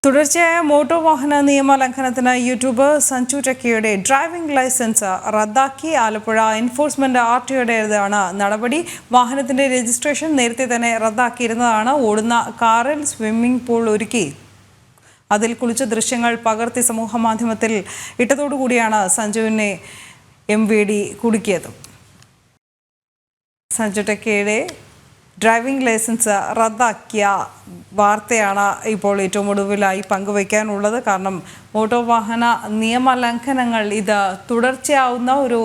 തുടർച്ചയായ മോട്ടോർ വാഹന നിയമ ലംഘനത്തിന് യൂട്യൂബർ സഞ്ജു ടെക്കിയുടെ ഡ്രൈവിംഗ് ലൈസൻസ് റദ്ദാക്കി. ആലപ്പുഴ എൻഫോഴ്സ്മെന്റ് ആർടിഒയുടേതാണ് നടപടി. വാഹനത്തിന്റെ രജിസ്ട്രേഷൻ നേരത്തെ തന്നെ റദ്ദാക്കിയിരുന്നതാണ്. ഓടുന്ന കാറിൽ സ്വിമ്മിംഗ് പൂൾ ഒരുക്കി അതിൽ കുളിച്ച ദൃശ്യങ്ങൾ പകർത്തി സമൂഹ മാധ്യമത്തിൽ ഇട്ടതോടുകൂടിയാണ് സഞ്ജുവിനെ MVD കുടുക്കിയത്. സഞ്ജു ടെക്കിയുടെ ഡ്രൈവിംഗ് ലൈസൻസ് റദ്ദാക്കിയ വാർത്തയാണ് ഇപ്പോൾ ഏറ്റവും ഒടുവിലായി പങ്കുവയ്ക്കാനുള്ളത്. കാരണം മോട്ടോർ വാഹന നിയമ ലംഘനങ്ങൾ ഇത് തുടർച്ചയാവുന്ന ഒരു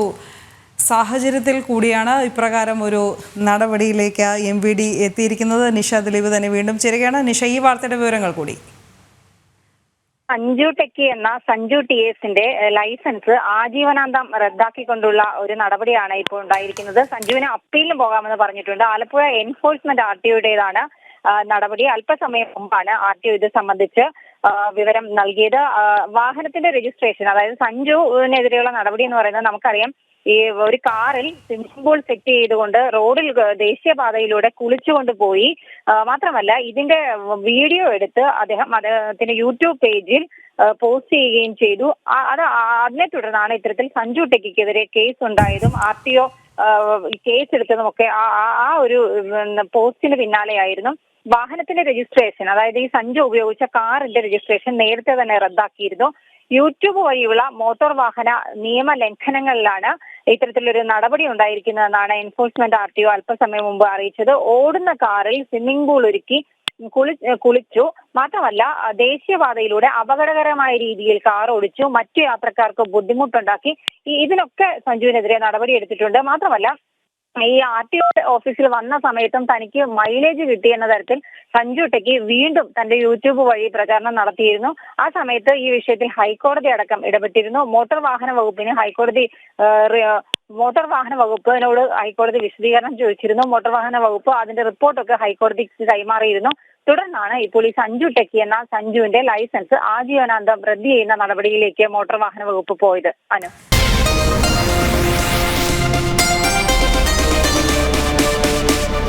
സാഹചര്യത്തിൽ കൂടിയാണ് ഇപ്രകാരം ഒരു നടപടിയിലേക്ക് MVD എത്തിയിരിക്കുന്നത്. നിഷ ദിലീപ് തന്നെ വീണ്ടും ചേരുകയാണ്. നിഷ, ഈ വാർത്തയുടെ വിവരങ്ങൾ കൂടി. സഞ്ജു ടെക്കി എന്ന സഞ്ജു TSന്റെ ലൈസൻസ് ആജീവനാന്തം റദ്ദാക്കിക്കൊണ്ടുള്ള ഒരു നടപടിയാണ് ഇപ്പോൾ ഉണ്ടായിരിക്കുന്നത്. സഞ്ജുവിന് അപ്പീലിന് പോകാമെന്ന് പറഞ്ഞിട്ടുണ്ട്. ആലപ്പുഴ എൻഫോഴ്സ്മെന്റ് ആർടിഒയുടേതാണ് നടപടി. അല്പസമയം മുമ്പാണ് RTO ഇത് സംബന്ധിച്ച് വിവരം നൽകിയത്. വാഹനത്തിന്റെ രജിസ്ട്രേഷൻ, അതായത് സഞ്ജുവിനെതിരെയുള്ള നടപടി എന്ന് പറയുന്നത് നമുക്കറിയാം, ഈ ഒരു കാറിൽ സ്വിമ്മിംഗ് പൂൾ സെറ്റ് ചെയ്തുകൊണ്ട് റോഡിൽ ദേശീയപാതയിലൂടെ കുളിച്ചുകൊണ്ട് പോയി. മാത്രമല്ല, ഇതിന്റെ വീഡിയോ എടുത്ത് അദ്ദേഹത്തിന്റെ യൂട്യൂബ് പേജിൽ പോസ്റ്റ് ചെയ്യുകയും ചെയ്തു. അതിനെ തുടർന്നാണ് ഇത്തരത്തിൽ സഞ്ജു ടെക്കിക്കെതിരെ കേസ് ഉണ്ടായതും RTO കേസ് എടുത്തതും ഒക്കെ ആ ഒരു പോസ്റ്റിന് പിന്നാലെയായിരുന്നു. വാഹനത്തിന്റെ രജിസ്ട്രേഷൻ, അതായത് ഈ സഞ്ജു ഉപയോഗിച്ച കാറിന്റെ രജിസ്ട്രേഷൻ നേരത്തെ തന്നെ റദ്ദാക്കിയിരുന്നു. യൂട്യൂബ് വഴിയുള്ള മോട്ടോർ വാഹന നിയമ ലംഘനങ്ങളിലാണ് ഇത്തരത്തിലൊരു നടപടി ഉണ്ടായിരിക്കുന്നതെന്നാണ് എൻഫോഴ്സ്മെന്റ് RTO അല്പസമയം മുമ്പ് അറിയിച്ചത്. ഓടുന്ന കാറിൽ സ്വിമ്മിംഗ് പൂൾ ഒരുക്കി കുളിച്ചു. മാത്രമല്ല, ദേശീയപാതയിലൂടെ അപകടകരമായ രീതിയിൽ കാർ ഓടിച്ചു, മറ്റു യാത്രക്കാർക്ക് ബുദ്ധിമുട്ടുണ്ടാക്കി. ഇതിനൊക്കെ സഞ്ജുവിനെതിരെ നടപടി എടുത്തിട്ടുണ്ട്. മാത്രമല്ല, ഈ RTO ഓഫീസിൽ വന്ന സമയത്തും തനിക്ക് മൈലേജ് കിട്ടിയെന്ന തരത്തിൽ സഞ്ജു ടെക്കി വീണ്ടും തന്റെ യൂട്യൂബ് വഴി പ്രചാരണം നടത്തിയിരുന്നു. ആ സമയത്ത് ഈ വിഷയത്തിൽ ഹൈക്കോടതി അടക്കം ഇടപെട്ടിരുന്നു. മോട്ടോർ വാഹന വകുപ്പിനോട് ഹൈക്കോടതി വിശദീകരണം ചോദിച്ചിരുന്നു. മോട്ടോർ വാഹന വകുപ്പ് അതിന്റെ റിപ്പോർട്ടൊക്കെ ഹൈക്കോടതിക്ക് കൈമാറിയിരുന്നു. തുടർന്നാണ് ഇപ്പോൾ ഈ സഞ്ജു ടെക്കി എന്ന സഞ്ജുവിന്റെ ലൈസൻസ് ആജീവനാന്തം റദ്ദ് ചെയ്യുന്ന നടപടിയിലേക്ക് മോട്ടോർ വാഹന വകുപ്പ് പോയത്. അനു.